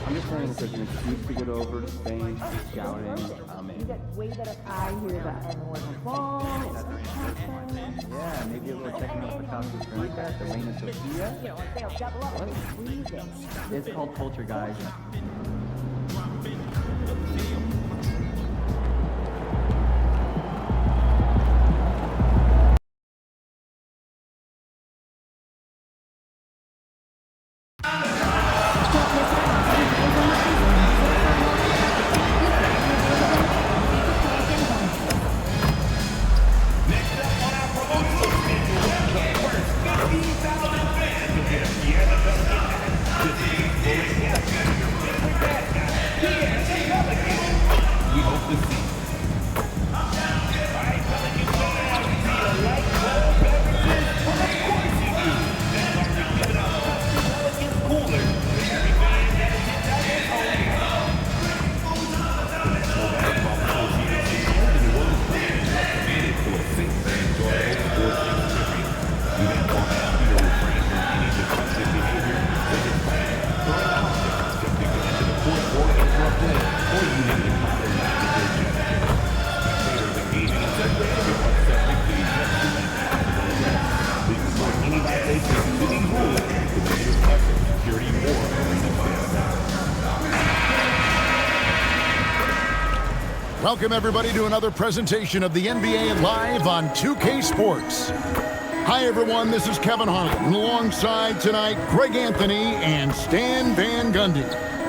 I'm just saying if there's an excuse to get over to Spain, scouting, I'm You in. get way better. I hear that. And more ball. Yeah, maybe a little checking out the Costa Rica, the Reina Sofia. You know, if they'll double up and freeze it. It's called culture, guys. Welcome, everybody, to another presentation of the NBA Live on 2K Sports. Hi, everyone. This is Kevin Harlan, alongside tonight Greg Anthony and Stan Van Gundy,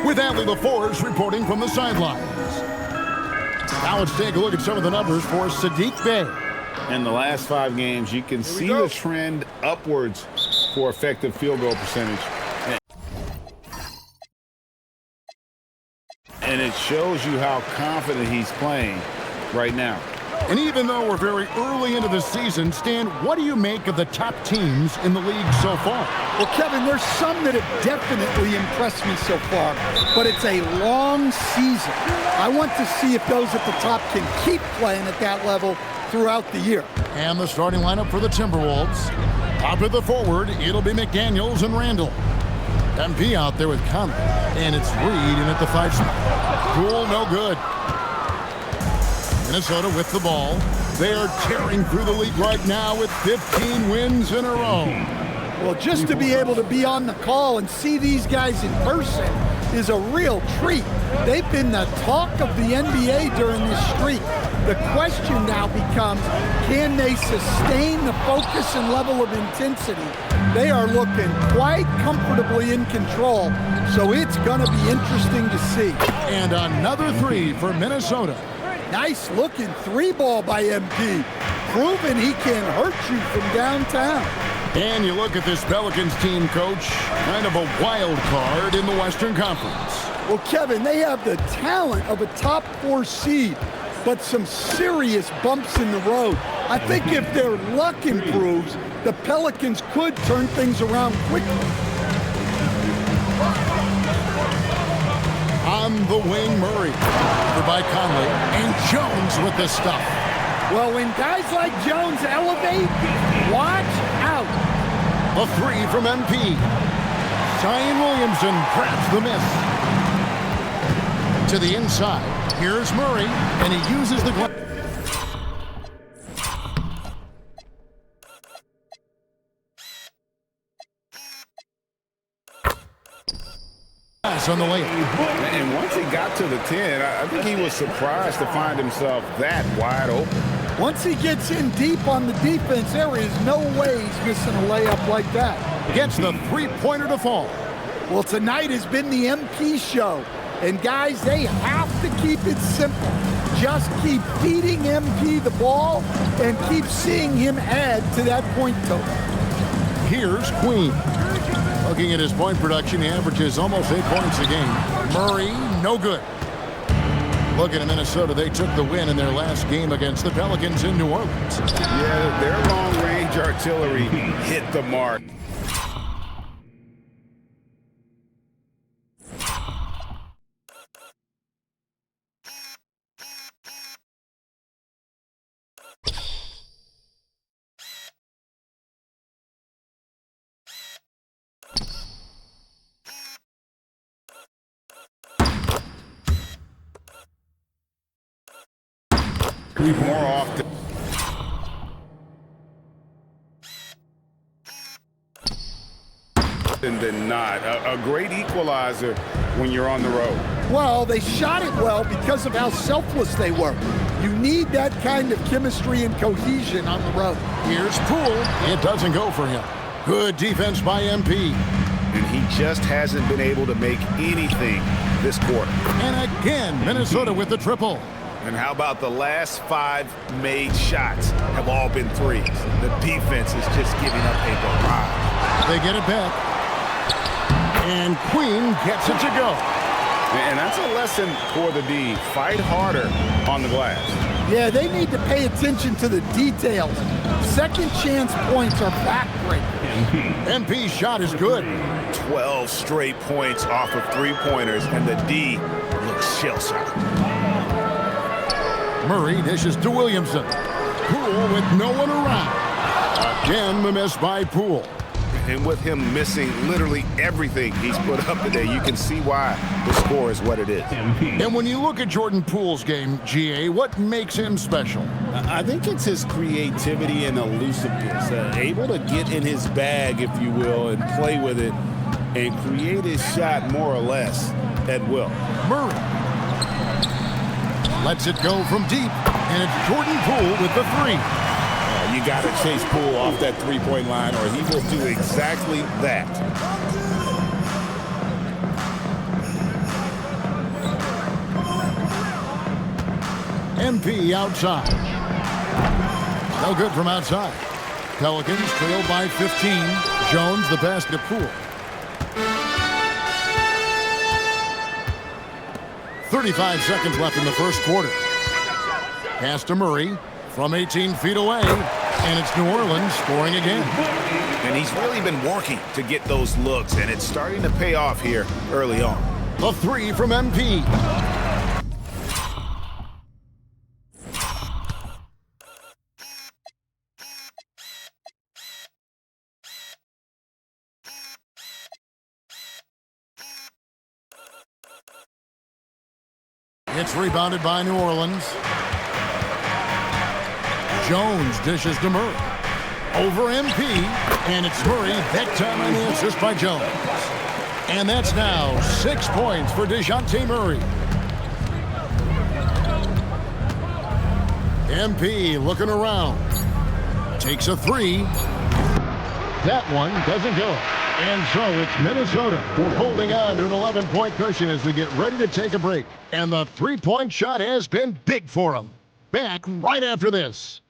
with Adley LaForce reporting from the sidelines. Now let's take a look at some of the numbers for Saddiq Bey. In the last 5 games, you can see the trend upwards for effective field goal percentage. And it shows you how confident he's playing right now. And even though we're very early into the season, Stan, what do you make of the top teams in the league so far? Well, Kevin, there's some that have definitely impressed me so far, but it's a long season. I want to see if those at the top can keep playing at that level throughout the year. And the starting lineup for the Timberwolves. Top of the forward, it'll be McDaniels and Randall. MP out there with Conley, and it's Reed in at the 5 spot. Poole, no good. Minnesota with the ball. They are tearing through the league right now with 15 wins in a row. Well, just to be able to be on the call and see these guys in person is a real treat. They've been the talk of the NBA during this streak. The question now becomes, can they sustain the focus and level of intensity? They are looking quite comfortably in control, so it's going to be interesting to see. And another 3 for Minnesota. Nice looking 3-ball by MP, proving he can hurt you from downtown. And you look at this Pelicans team, Coach, kind of a wild card in the Western Conference. Well, Kevin, they have the talent of a top 4 seed, but some serious bumps in the road. I think if their luck improves, the Pelicans could turn things around quickly. On the wing, Murray, covered by Conley, and Jones with the stuff. Well, when guys like Jones elevate, watch out. A 3 from MP. Zion Williamson grabs the miss. To the inside, here's Murray, and he uses the glass on the layup. And once he got to the 10, I think he was surprised to find himself that wide open. Once he gets in deep on the defense, there is no way he's missing a layup like that. Gets the 3-pointer to fall. Well, tonight has been the MP show. And guys, they have to keep it simple. Just keep feeding MP the ball and keep seeing him add to that point total. Here's Queen. Looking at his point production, he averages almost 8 points a game. Murray, no good. Looking at Minnesota, they took the win in their last game against the Pelicans in New Orleans. Yeah, their long-range artillery hit the mark. more often. Than not. A great equalizer when you're on the road. Well, they shot it well because of how selfless they were. You need that kind of chemistry and cohesion on the road. Here's Poole. It doesn't go for him. Good defense by MP. And he just hasn't been able to make anything this quarter. And again, Minnesota with the triple. And how about the last 5 made shots have all been threes? The defense is just giving up a barrage. They get it back. And Queen gets it to go. And that's a lesson for the D. Fight harder on the glass. Yeah, they need to pay attention to the details. Second chance points are backbreaking. MP's shot is good. 12 straight points off of three-pointers, and the D looks shell-shocked. Murray dishes to Williamson. Poole with no one around. Again, the miss by Poole. And with him missing literally everything he's put up today, you can see why the score is what it is. And when you look at Jordan Poole's game, GA, what makes him special? I think it's his creativity and elusiveness. Able to get in his bag, if you will, and play with it and create his shot more or less at will. Murray lets it go from deep, and it's Jordan Poole with the three. You got to chase Poole off that three-point line, or he will do exactly that. MP outside. No good from outside. Pelicans trail by 15. Jones the pass to Poole. 35 seconds left in the first quarter. Pass to Murray from 18 feet away. And it's New Orleans scoring again. And he's really been working to get those looks, and it's starting to pay off here early on. The three from MP. It's rebounded by New Orleans. Jones dishes to Murray. Over MP, and it's Murray. That time on the assist by Jones. And that's now 6 points for DeJounte Murray. MP looking around. Takes a three. That one doesn't go. And so it's Minnesota holding on to an 11-point cushion as we get ready to take a break. And the three-point shot has been big for them. Back right after this.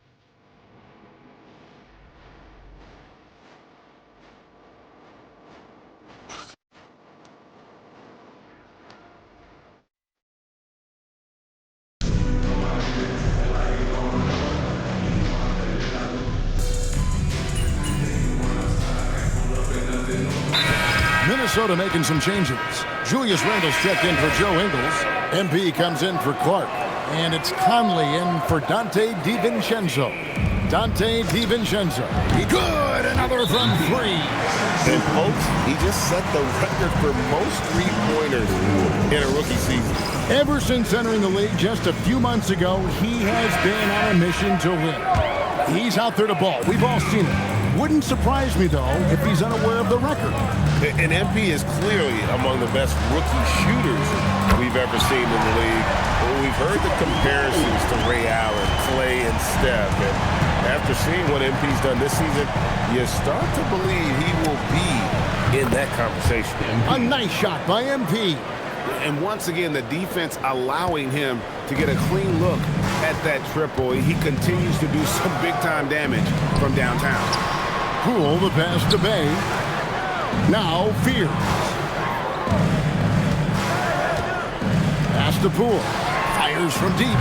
Minnesota making some changes. Julius Randle's checked in for Joe Ingles. MP comes in for Clark. And it's Conley in for Dante DiVincenzo. Dante DiVincenzo. Good! Another from three. And folks, he just set the record for most three-pointers in a rookie season. Ever since entering the league just a few months ago, he has been on a mission to win. He's out there to ball. We've all seen it. Wouldn't surprise me, though, if he's unaware of the record. And MP is clearly among the best rookie shooters we've ever seen in the league. Well, we've heard the comparisons to Ray Allen, Clay, and Steph. And after seeing what MP's done this season, you start to believe he will be in that conversation. A nice shot by MP. And once again, the defense allowing him to get a clean look at that triple. He continues to do some big-time damage from downtown. Poole the pass to Bay. Now Fears. Pass to Poole. Fires from deep.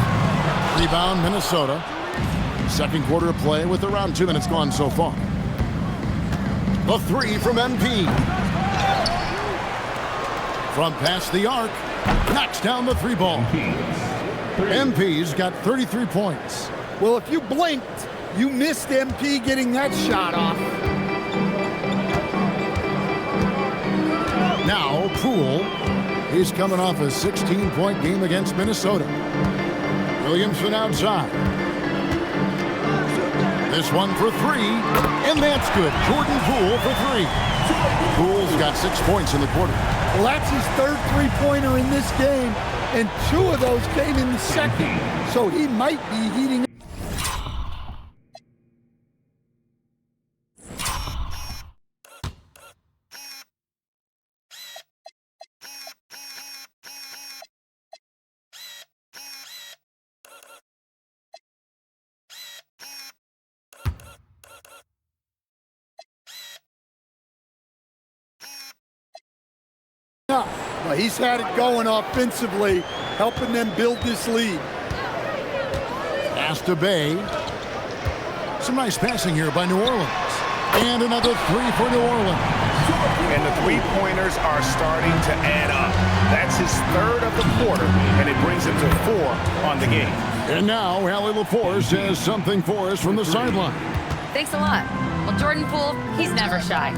Rebound Minnesota. Second quarter of play with around 2 minutes gone so far. The three from MP. From past the arc. Knocks down the three ball. MP's got 33 points. Well, if you blinked, you missed MP getting that shot off. Now Poole is coming off a 16-point game against Minnesota. Williamson outside. This one for three, and that's good. Jordan Poole for three. Poole's got 6 points in the quarter. Well, that's his third three-pointer in this game, and 2 of those came in the second. So he might be heating up. Well, he's had it going offensively, helping them build this lead. Pass to Bay. Some nice passing here by New Orleans. And another three for New Orleans. And the three-pointers are starting to add up. That's his third of the quarter, and it brings him to 4 on the game. And now, Allie LaForce says something for us from the sideline. Thanks a lot. Well, Jordan Poole, he's never shy.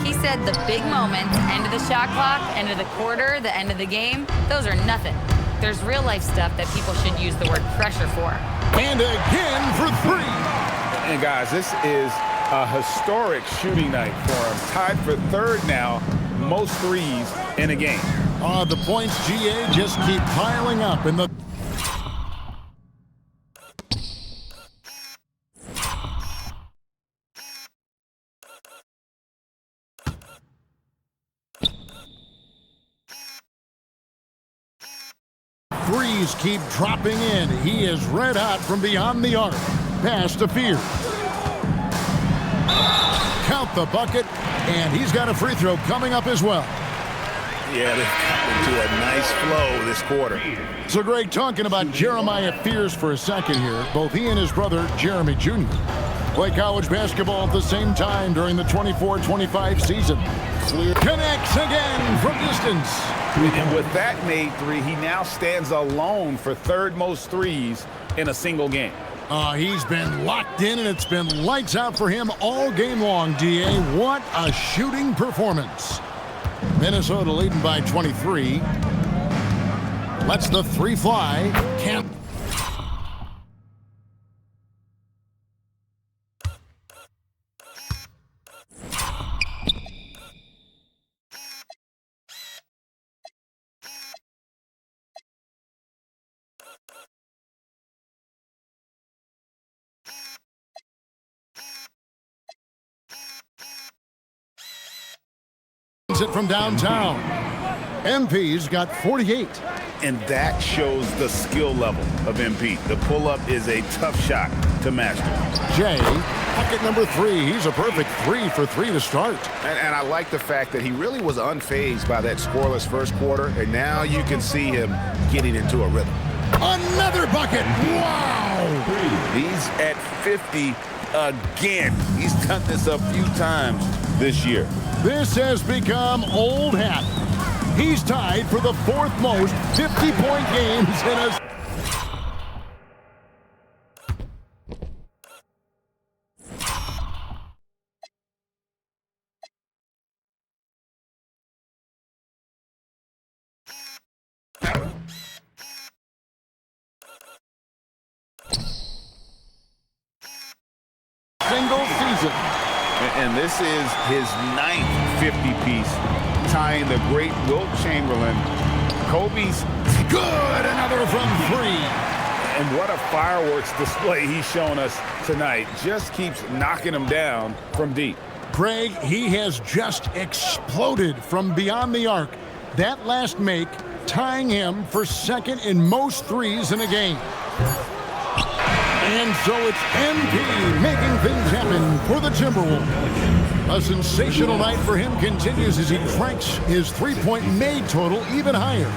He said the big moments, end of the shot clock, end of the quarter, the end of the game, those are nothing. There's real-life stuff that people should use the word pressure for. And again for three. And guys, this is a historic shooting night for him. Tied for third now, most threes in a game. The points, GA, just keep piling up in the... Threes keep dropping in. He is red hot from beyond the arc. Pass to Fears. Count the bucket, and he's got a free throw coming up as well. Yeah, they've gotten into a nice flow this quarter. So, Greg, talking about Jeremiah Fears for a second here, both he and his brother, Jeremy Jr., play college basketball at the same time during the 24-25 season. Clear connects again from distance. And with that made three, he now stands alone for third most threes in a single game. He's been locked in, and it's been lights out for him all game long, DA. What a shooting performance. Minnesota leading by 23. Lets the three fly. Can't. It from downtown. MP's got 48. And that shows the skill level of MP. The pull-up is a tough shot to master. Jay, bucket number 3. He's a perfect 3 for 3 to start. And I like the fact that he really was unfazed by that scoreless first quarter, and now you can see him getting into a rhythm. Another bucket. Wow. He's at 50 again. He's done this a few times this year. This has become old hat. He's tied for the 4th most 50-point games in a... single season. And this is his 9th 50-piece, tying the great Wilt Chamberlain. Kobe's Good, another from 3. And what a fireworks display he's shown us tonight. Just keeps knocking him down from deep. Craig, he has just exploded from beyond the arc. That last make tying him for 2nd in most threes in a game. And so it's MP making things happen for the Timberwolves. A sensational night for him continues as he cranks his three-point made total even higher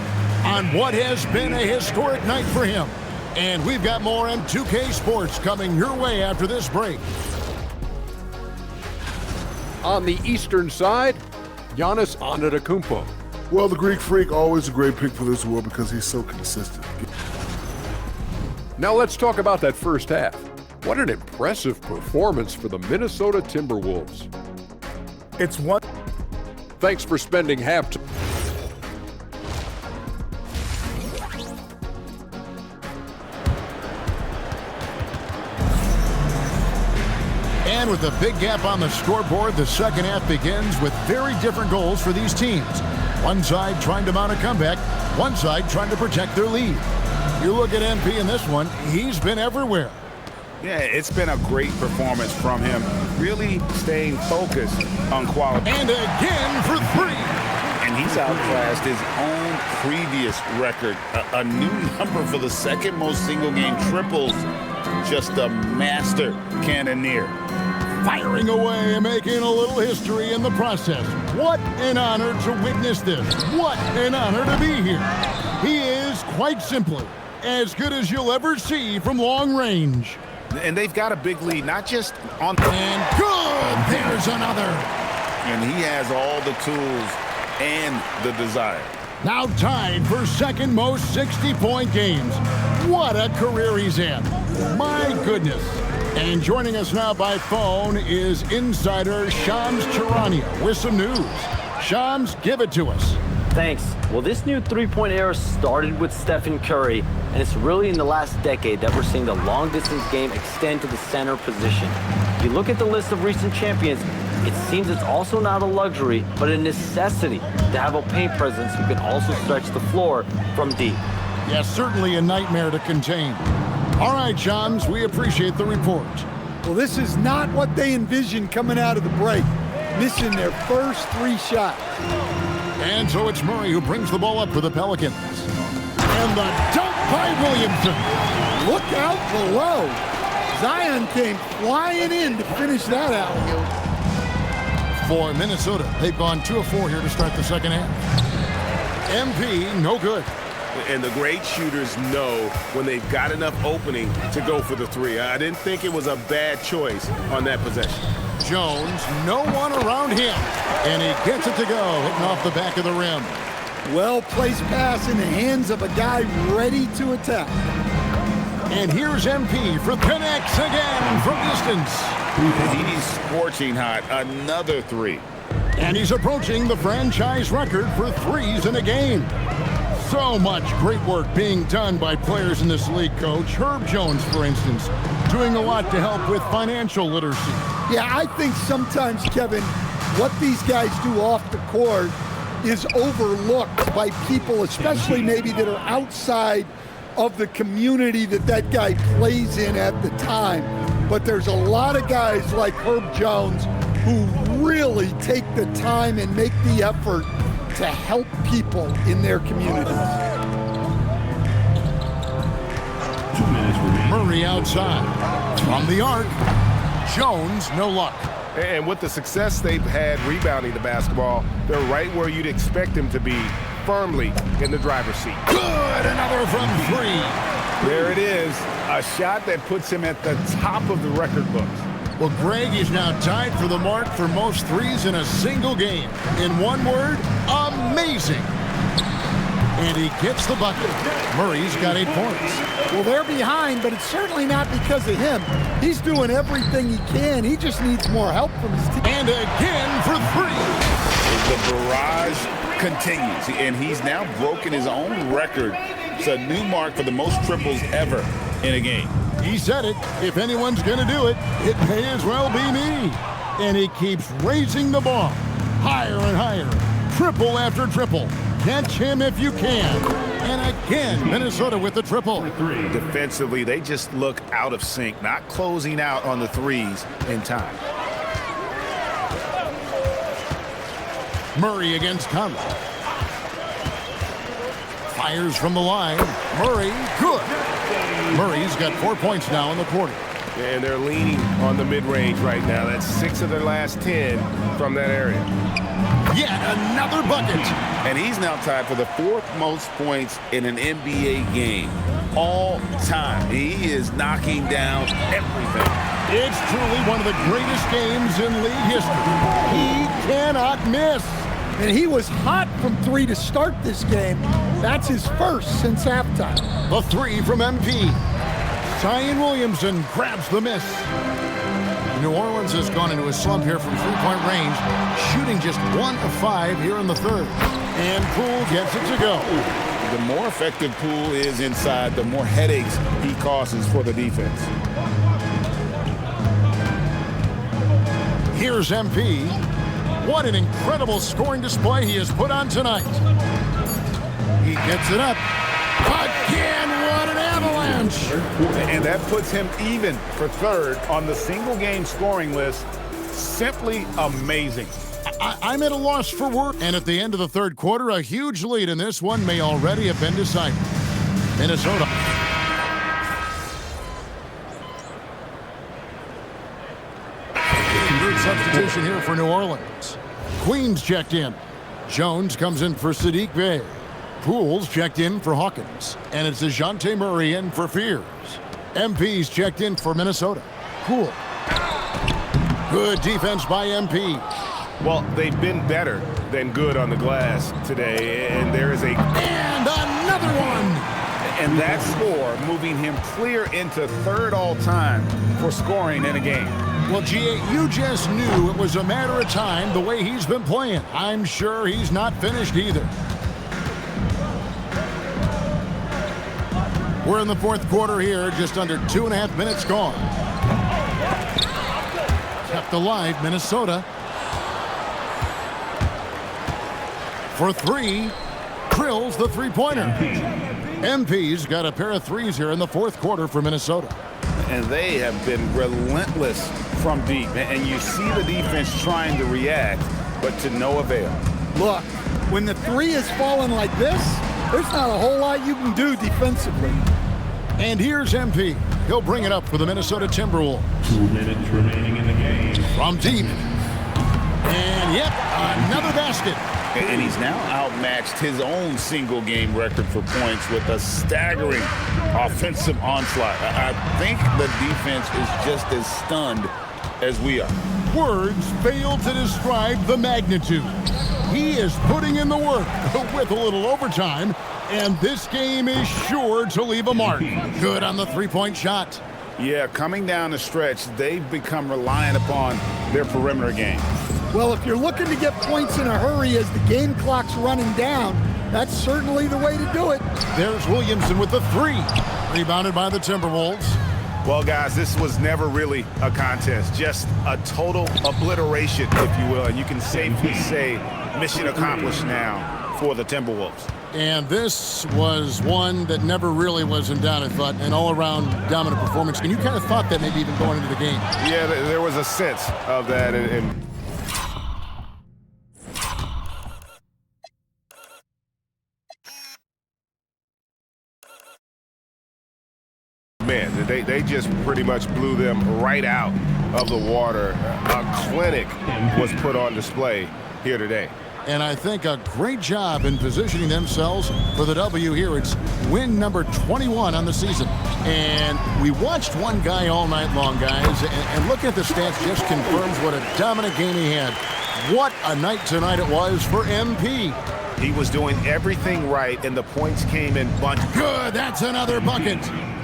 on what has been a historic night for him. And we've got more on 2K Sports coming your way after this break. On the eastern side, Giannis Antetokounmpo. Well, the Greek Freak, always a great pick for this world because he's so consistent. Now let's talk about that first half. What an impressive performance for the Minnesota Timberwolves. It's one. Thanks for spending half time. with a big gap on the scoreboard, the second half begins with very different goals for these teams. One side trying to mount a comeback, one side trying to protect their lead. You look at MP in this one, he's been everywhere. Yeah, it's been a great performance from him, really staying focused on quality. And again for three. And he's outclassed his own previous record, a new number for the second most single-game triples. Just a master cannoneer. Firing away and making a little history in the process. What an honor to witness this. What an honor to be here. He is, quite simply, as good as you'll ever see from long range. And they've got a big lead, not just on... And good! There's another. And he has all the tools and the desire. Now tied for second most 60-point games. What a career he's had. My goodness. And joining us now by phone is insider Shams Charania with some news. Shams, give it to us. Thanks. Well, this new three-point era started with Stephen Curry, and it's really in the last decade that we're seeing the long-distance game extend to the center position. If you look at the list of recent champions, it seems it's also not a luxury, but a necessity to have a paint presence who can also stretch the floor from deep. Yes, certainly a nightmare to contain. All right, Shams, we appreciate the report. Well, this is not what they envisioned coming out of the break, missing their first three shots. And so it's Murray who brings the ball up for the Pelicans. And the dunk by Williamson. Look out below. Zion came flying in to finish that alley-oop. For Minnesota, they've gone 2 of 4 here to start the second half. MP, no good. And the great shooters know when they've got enough opening to go for the three. I didn't think it was a bad choice on that possession. Jones, no one around him. And he gets it to go, hitting off the back of the rim. Well-placed pass in the hands of a guy ready to attack. And here's MP for connects again from distance. He's scorching hot. Another three. And he's approaching the franchise record for threes in a game. So much great work being done by players in this league, Coach. Herb Jones, for instance, doing a lot to help with financial literacy. Yeah, I think sometimes, Kevin, what these guys do off the court is overlooked by people, especially maybe that are outside of the community that guy plays in at the time. But there's a lot of guys like Herb Jones who really take the time and make the effort to help people in their communities. Murray outside. From the arc. Jones, no luck. And with the success they've had rebounding the basketball, they're right where you'd expect them to be, firmly in the driver's seat. Good, another from three. There it is, a shot that puts him at the top of the record books. Well, Greg is now tied for the mark for most threes in a single game. In one word, amazing. And he gets the bucket. Murray's got 8 points. Well, they're behind, but it's certainly not because of him. He's doing everything he can. He just needs more help from his team. And again for three. The barrage continues, and he's now broken his own record. It's a new mark for the most triples ever in a game. He said it. If anyone's going to do it, it may as well be me. And he keeps raising the ball. Higher and higher. Triple after triple. Catch him if you can. And again, Minnesota with the triple. Defensively, they just look out of sync, not closing out on the threes in time. Murray against Conley. Fires from the line. Murray, good. Murray's got 4 points now in the quarter. And they're leaning on the mid-range right now. That's 6 of their last 10 from that area. Yet another bucket. And he's now tied for the 4th most points in an NBA game all time. He is knocking down everything. It's truly one of the greatest games in league history. He cannot miss. And he was hot from three to start this game. That's his first since halftime. The three from MP. Zion Williamson grabs the miss. New Orleans has gone into a slump here from three-point range, shooting just 1 of 5 here in the third. And Poole gets it to go. The more effective Poole is inside, the more headaches he causes for the defense. Here's MP. What an incredible scoring display he has put on tonight. He gets it up. Again, what an avalanche! And that puts him even for third on the single-game scoring list. Simply amazing. I'm at a loss for words. And at the end of the third quarter, a huge lead in this one may already have been decided. Minnesota. Good substitution here for New Orleans. Queens checked in. Jones comes in for Sadiq Bey. Pools checked in for Hawkins. And it's DeJounte Murray in for Fears. MP's checked in for Minnesota. Poole. Good defense by MP. Well, they've been better than good on the glass today, and there is a... And another one! And that score moving him clear into third all-time for scoring in a game. Well, G.A., you just knew it was a matter of time the way he's been playing. I'm sure he's not finished either. We're in the fourth quarter here, just under 2.5 minutes gone. Kept alive, Minnesota. For three, drills the three-pointer. MP's got a pair of threes here in the fourth quarter for Minnesota. And they have been relentless from deep. And you see the defense trying to react, but to no avail. Look, when the three is falling like this, there's not a whole lot you can do defensively. And here's MP. He'll bring it up for the Minnesota Timberwolves. 2 minutes remaining in the game. From deep. And yep, another basket. And he's now outmatched his own single-game record for points with a staggering offensive onslaught. I think the defense is just as stunned as we are. Words fail to describe the magnitude. He is putting in the work with a little overtime, and this game is sure to leave a mark. Good on the three-point shot. Yeah, coming down the stretch, they've become reliant upon their perimeter game. Well, if you're looking to get points in a hurry as the game clock's running down, that's certainly the way to do it. There's Williamson with the three. Rebounded by the Timberwolves. Well, guys, this was never really a contest, just a total obliteration, if you will. And you can safely say mission accomplished now for the Timberwolves. And this was one that never really was in doubt, I thought, an all-around dominant performance. And you kind of thought that maybe even going into the game. Yeah, there was a sense of that. And man, they just pretty much blew them right out of the water. A clinic was put on display here today. And I think a great job in positioning themselves for the W here. It's win number 21 on the season. And we watched one guy all night long, guys, and looking at the stats just confirms what a dominant game he had. What a night tonight it was for MP. He was doing everything right, and the points came in bunch. Good, that's another bucket.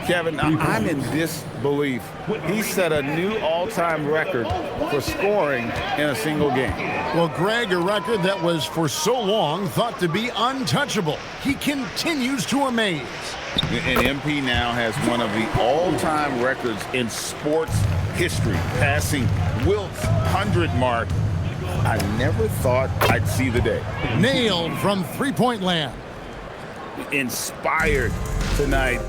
Kevin, I'm in disbelief. He set a new all-time record for scoring in a single game. Well, Greg, a record that was for so long thought to be untouchable. He continues to amaze. And MP now has one of the all-time records in sports history, passing Wilt's 100 mark. I never thought I'd see the day. Nailed from three-point land. Inspired tonight.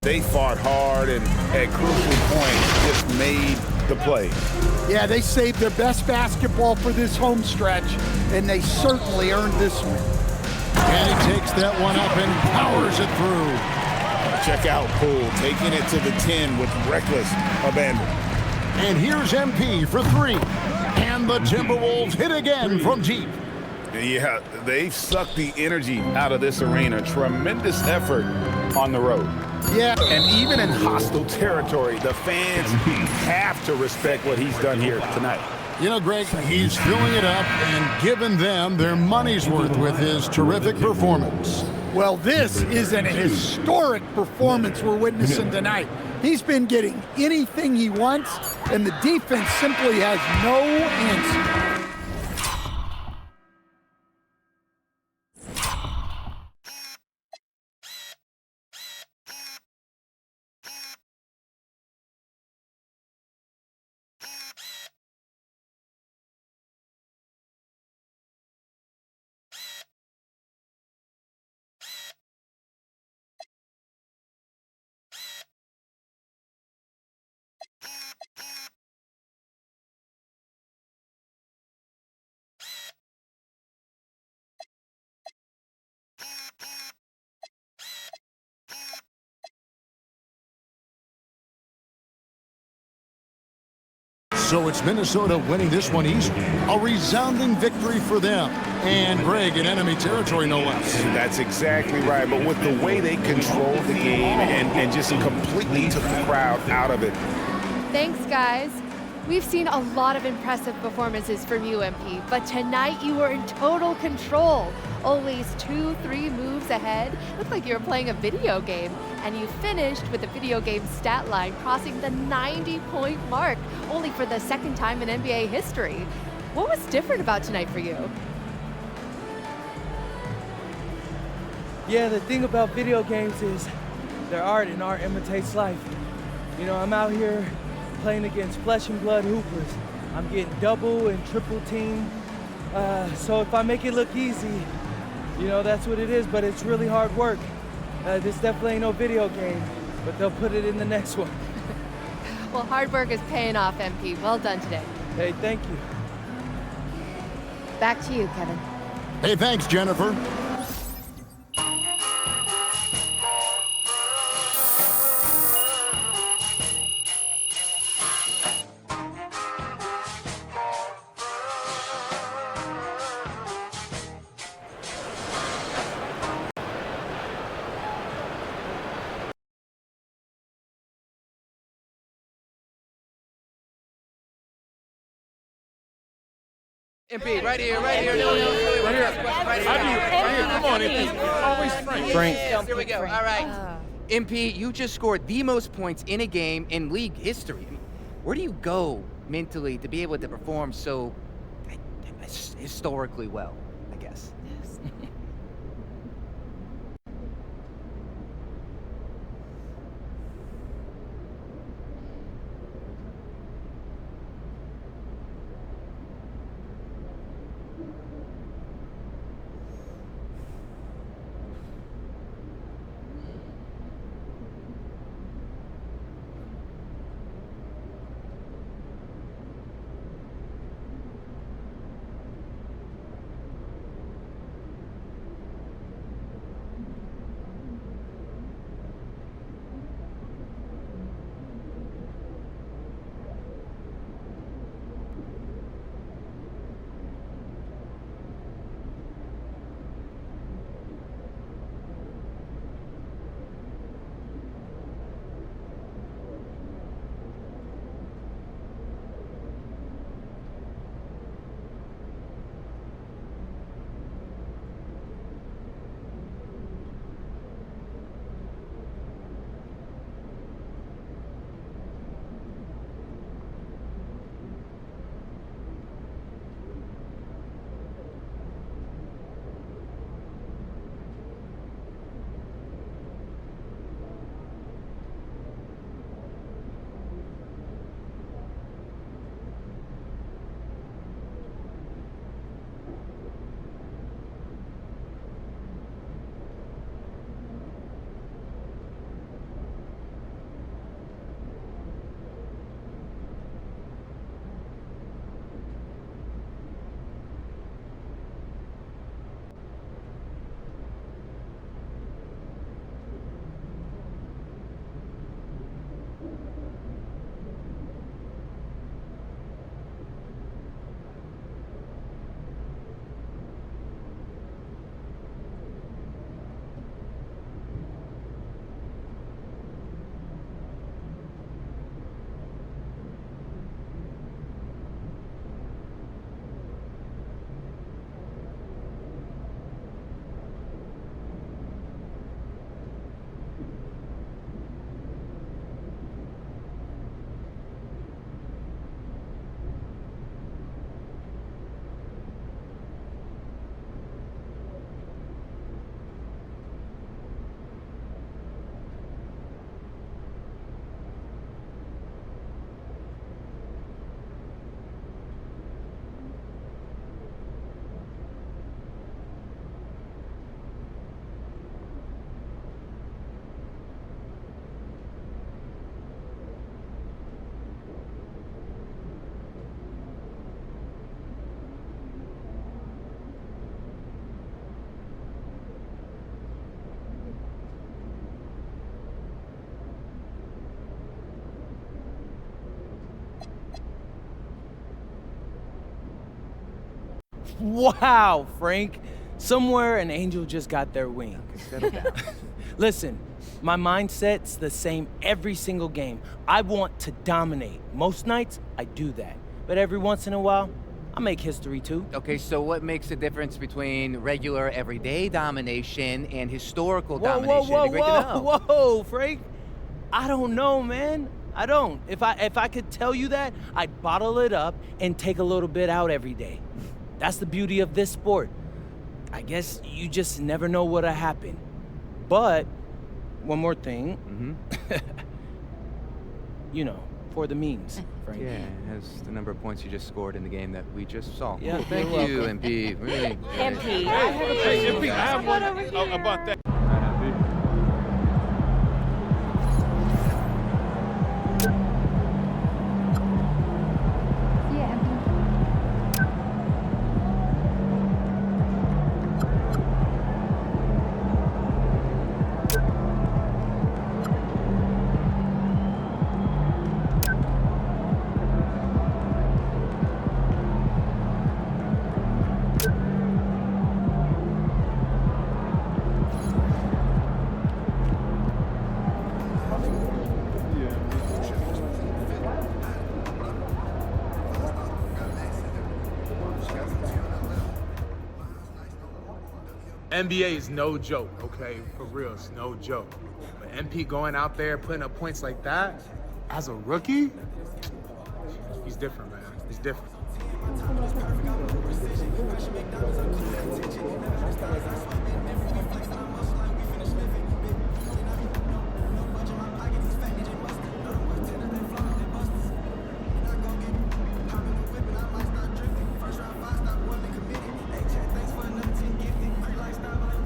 They fought hard and at crucial points just made the play. Yeah, they saved their best basketball for this home stretch, and they certainly earned this one. And he takes that one up and powers it through. Check out Poole taking it to the 10 with reckless abandon. And here's MP for three. And the Timberwolves hit again from deep. Yeah, they've sucked the energy out of this arena. Tremendous effort on the road. Yeah. And even in hostile territory, the fans have to respect what he's done here tonight. You know, Greg, he's filling it up and giving them their money's worth with his terrific performance. Well, this is an historic performance we're witnessing tonight. He's been getting anything he wants, and the defense simply has no answer. So it's Minnesota winning this one easily. A resounding victory for them. And Greg in enemy territory, no less. That's exactly right. But with the way they controlled the game and just completely took the crowd out of it. Thanks, guys. We've seen a lot of impressive performances from you, MP, but tonight you were in total control. Always 2-3 moves ahead. Looked like you were playing a video game. And you finished with the video game stat line crossing the 90-point mark, only for the second time in NBA history. What was different about tonight for you? Yeah, the thing about video games is they're art, and art imitates life. You know, I'm out here playing against flesh and blood hoopers. I'm getting double and triple teamed. So if I make it look easy, you know, that's what it is, but it's really hard work. This definitely ain't no video game, but they'll put it in the next one. Well, hard work is paying off, MP. Well done today. Hey, thank you. Back to you, Kevin. Hey, thanks, Jennifer. MP, right here. Right here. Come on, MP. Always Frank. Here we go. All right. MP, you just scored the most points in a game in league history. I mean, where do you go mentally to be able to perform so historically well, I guess? Yes. Wow, Frank. Somewhere an angel just got their wing. Listen, my mindset's the same every single game. I want to dominate. Most nights, I do that. But every once in a while, I make history too. Okay, so what makes the difference between regular, everyday domination and historical domination? It'd be great to know. Whoa, Frank. I don't know, man. I don't. If I could tell you that, I'd bottle it up and take a little bit out every day. That's the beauty of this sport. I guess you just never know what'll happen. But one more thing. You know, for the memes, Frank. Yeah, as the number of points you just scored in the game that we just saw. Yeah, Cool. Thank you're you, welcome. MP. Really. MP, Hey, MP, I have one about that. NBA is no joke, okay? For real, it's no joke. But MP going out there putting up points like that as a rookie, he's different, man. He's different.